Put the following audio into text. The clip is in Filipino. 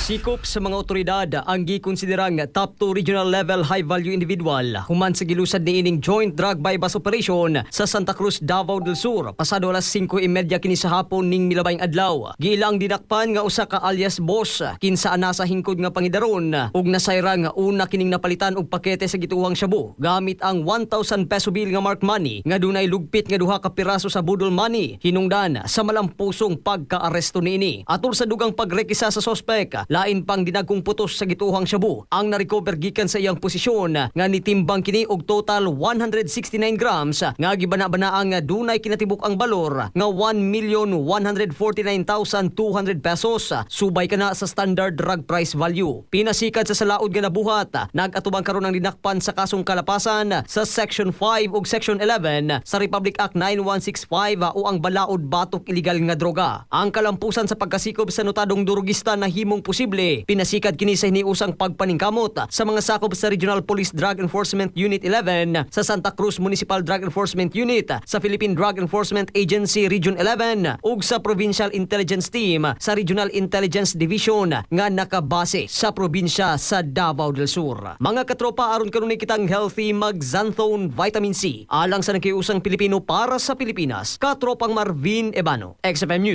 Sikop sa mga otoridad ang gikonsiderang top 2 regional level high-value individual human sa gilusad niining joint drug bypass operation sa Santa Cruz, Davao del Sur. Pasado alas 5:30 kini sa hapon ning milabayng adlaw. Giilang dinakpan nga usa ka alias boss kinsa ana sa hingkod nga pangidaron ug nasayra nga una kining napalitan og pakete sa gituwang shabu gamit ang 1,000 peso bill nga mark money nga dunay lugpit nga duha ka piraso sa budol money hinungdan sa malampusong pagkaaresto niini. Atol sa dugang pagrekisa sa sospek, lain pang dinagkong putos sa gituhang shabu ang na-recover gikan sa iyang posisyon nga nitimbang kini og total 169 grams nga gibana-banaang dunay kinatibuk ang balor nga 1,149,200 pesos subay kana sa standard drug price value. Pinasikat sa salaod nga nabuhat, nag-atubang karon ang dinakpan sa kasong kalapasan sa Section 5 ug Section 11 sa Republic Act 9165 o ang balaod batok illegal nga droga. Ang kalampusan sa pagkasikob sa notadong durugista na himong posible, pinasikat kini sa hiniusang pagpaningkamot sa mga sakop sa Regional Police Drug Enforcement Unit 11 sa Santa Cruz Municipal Drug Enforcement Unit sa Philippine Drug Enforcement Agency Region 11 ug sa Provincial Intelligence Team sa Regional Intelligence Division nga nakabase sa probinsya sa Davao del Sur. Mga katropa, aron kanunay kitang healthy mag-Xanthone Vitamin C alang sa nakiusang Pilipino para sa Pilipinas. Katropang Marvin Ebano, XFM News.